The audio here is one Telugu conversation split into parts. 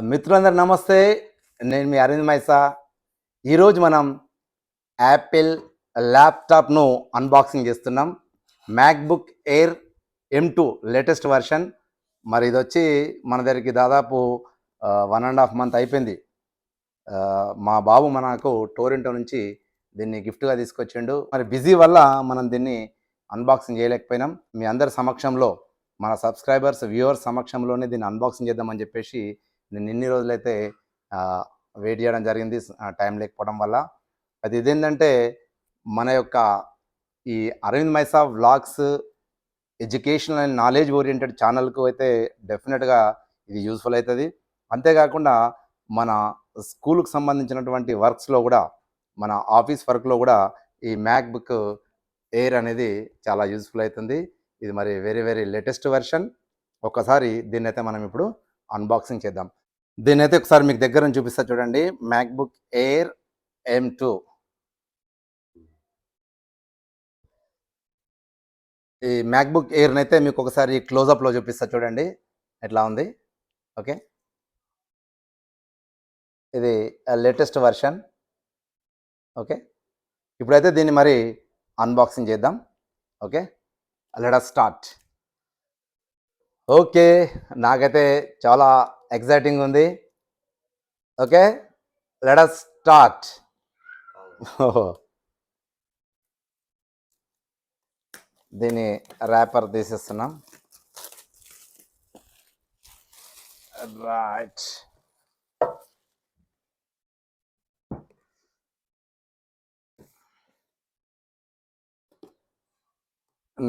మిత్రులందరూ నమస్తే. నేను మీ అరవింద్ మైసా. ఈరోజు మనం యాపిల్ ల్యాప్టాప్ను అన్బాక్సింగ్ చేస్తున్నాం. MacBook air M2 latest version. మరి ఇది వచ్చి మన దగ్గరికి దాదాపు 1.5 మంత్ అయిపోయింది. మా బాబు మనకు టోరెంటో నుంచి దీన్ని గిఫ్ట్గా తీసుకొచ్చిండు. మరి బిజీ వల్ల మనం దీన్ని అన్బాక్సింగ్ చేయలేకపోయినాం. మీ అందరి సమక్షంలో, మన సబ్స్క్రైబర్స్ వ్యూవర్స్ సమక్షంలోనే దీన్ని అన్బాక్సింగ్ చేద్దామని చెప్పేసి నేను ఇన్ని రోజులైతే వెయిట్ చేయడం జరిగింది, టైం లేకపోవడం వల్ల. అది ఇదేంటంటే మన యొక్క ఈ Arvind Maisa vlogs, educational and knowledge oriented ఛానల్కు అయితే డెఫినెట్గా ఇది యూస్ఫుల్ అవుతుంది. అంతేకాకుండా మన స్కూల్కి సంబంధించినటువంటి వర్క్స్లో కూడా, మన ఆఫీస్ వర్క్లో కూడా ఈ మ్యాక్బుక్ ఎయిర్ అనేది చాలా యూస్ఫుల్ అవుతుంది. ఇది మరి వెరీ వెరీ లేటెస్ట్ వెర్షన్. ఒక్కసారి దీన్ని అయితే మనం ఇప్పుడు అన్బాక్సింగ్ చేద్దాం. దీన్ని అయితే ఒకసారి మీకు దగ్గర నుంచి చూపిస్తా చూడండి. MacBook air M2. ఈ మ్యాక్బుక్ ఎయిర్ని అయితే మీకు ఒకసారి క్లోజప్లో చూపిస్తా చూడండి ఎట్లా ఉంది. ఓకే, ఇది లేటెస్ట్ వర్షన్. ఓకే, ఇప్పుడైతే దీన్ని మరి అన్బాక్సింగ్ చేద్దాం. Okay, let us start. Okay, నాకైతే చాలా ఎక్సైటింగ్ ఉంది. Okay, let us start. దీని ర్యాపర్ తీసేస్తున్నాం. రైట్,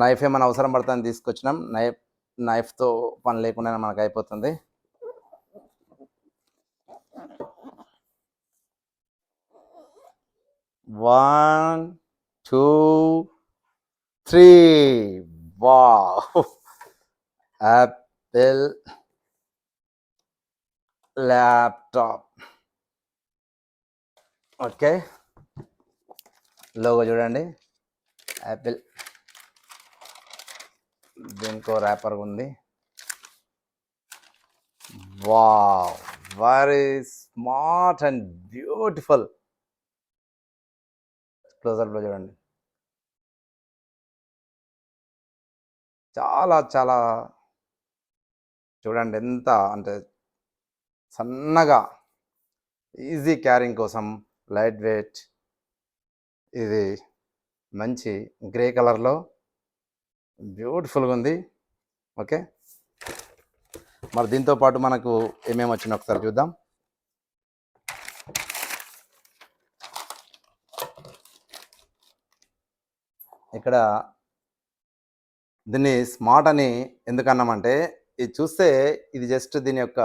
నైఫ్ ఏమైనా అవసరం పడుతుందని తీసుకొచ్చినాం. నైఫ్తో పని లేకుండా మనకు అయిపోతుంది. One, two, three. Wow, Apple laptop. Okay, logo చూడండి, యాపిల్. దీనికో ర్యాపర్ ఉంది. Wow, very smart and beautiful. క్లోజర్లో చూడండి, చాలా చాలా చూడండి ఎంత అంటే సన్నగా, ఈజీ క్యారింగ్ కోసం, లైట్ వెయిట్. ఇది మంచి గ్రే కలర్లో బ్యూటిఫుల్గా ఉంది. ఓకే, మరి దీంతో పాటు మనకు ఏమేమి వచ్చినా ఒకసారి చూద్దాం. ఇక్కడ దీన్ని స్మార్ట్ అని ఎందుకన్నామంటే, ఇది చూస్తే ఇది జస్ట్ దీని యొక్క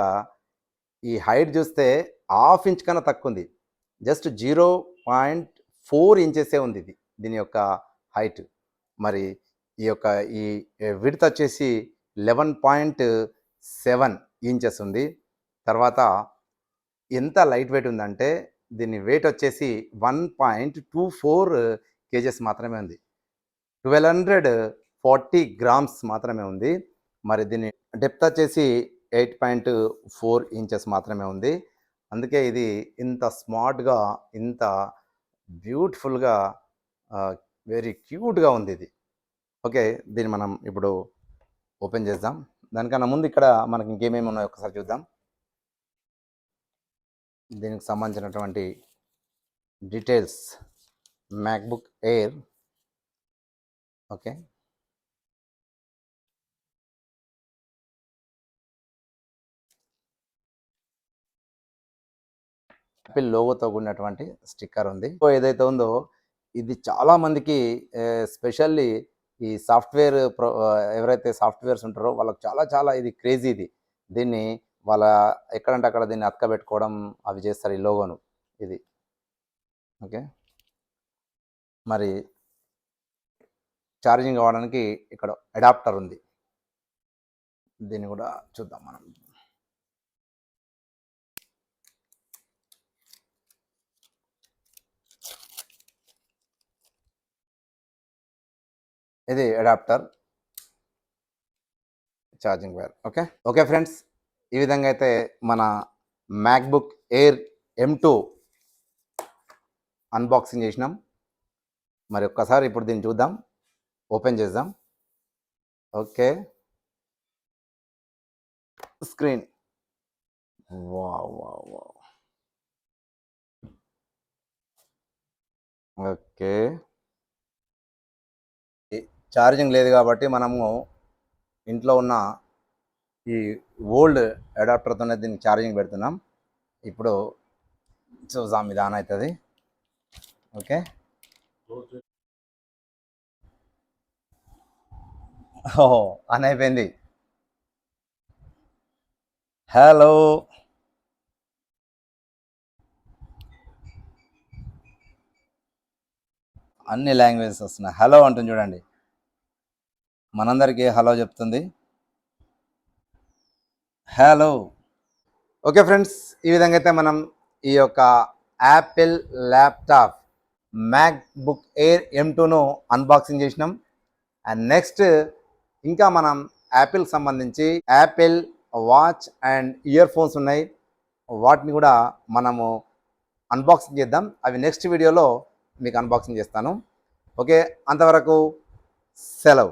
ఈ హైట్ చూస్తే ½ ఇంచ్ కన్నా తక్కువ ఉంది. జస్ట్ 0.4 ఇంచెసే ఉంది ఇది దీని యొక్క హైట్. మరి ఈ యొక్క ఈ విడ్త్ వచ్చేసి 11.7 ఇంచెస్ ఉంది. తర్వాత ఎంత లైట్ వెయిట్ ఉందంటే దీని వెయిట్ వచ్చేసి 1.24 kgs మాత్రమే ఉంది. 1240 grams మాత్రమే ఉంది. మరి దీని డెప్త్ వచ్చేసి 8.4 ఇంచెస్ మాత్రమే ఉంది. అందుకే ఇది ఇంత స్మార్ట్గా, ఇంత బ్యూటిఫుల్గా, వెరీ క్యూట్గా ఉంది ఇది. ఓకే, దీన్ని మనం ఇప్పుడు ఓపెన్ చేద్దాం. దానికన్నా ముందు ఇక్కడ మనకి ఇంకేమేమి ఉన్నాయో ఒకసారి చూద్దాం. దీనికి సంబంధించినటువంటి details. MacBook Air. Okay, Apple లోగోతో కూడినటువంటి స్టిక్కర్ ఉంది. ఏదైతే ఉందో ఇది చాలామందికి, స్పెషల్లీ ఈ సాఫ్ట్వేర్ ఎవరైతే సాఫ్ట్వేర్స్ ఉంటారో వాళ్ళకి చాలా చాలా ఇది క్రేజీ. ఇది దీన్ని వాళ్ళ ఎక్కడంటే అక్కడ దీన్ని అతకబెట్టుకోవడం అవి చేస్తారు ఈ లోగోను. ఇది ఓకే, మరి ఛార్జింగ్ అవ్వడానికి ఇక్కడ అడాప్టర్ ఉంది. దీన్ని కూడా చూద్దాం మనం. ఇది adapter, charging wire. Okay friends, ఈ విధంగా అయితే మన మ్యాక్బుక్ ఎయిర్ M2 అన్బాక్సింగ్ చేసినాం. మరి ఒక్కసారి ఇప్పుడు దీన్ని చూద్దాం, ఓపెన్ చేద్దాం. Okay, screen. Wow wow wow. Okay, charging లేదు కాబట్టి మనము ఇంట్లో ఉన్న ఈ ఓల్డ్ అడాప్టర్తోనే దీన్ని ఛార్జింగ్ పెడుతున్నాం. ఇప్పుడు చూద్దాం ఇది ఆన్ అవుతుంది. ఓకే, ఓహో ఆన్ అయిపోయింది. హలో, అన్ని లాంగ్వేజెస్ వస్తున్నాయి. హలో అంటుంది చూడండి, మనందరికీ హలో చెప్తుంది. హలో. ఓకే ఫ్రెండ్స్, ఈ విధంగా అయితే మనం ఈ యొక్క యాపిల్ ల్యాప్టాప్ మ్యాక్బుక్ ఎయిర్ M2ను అన్బాక్సింగ్ చేసినాం. అండ్ నెక్స్ట్ ఇంకా మనం యాపిల్ సంబంధించి Apple Watch and earphones ఉన్నాయి, వాటిని కూడా మనము అన్బాక్సింగ్ చేద్దాం. అవి నెక్స్ట్ వీడియోలో మీకు అన్బాక్సింగ్ చేస్తాను. ఓకే, అంతవరకు సెలవు.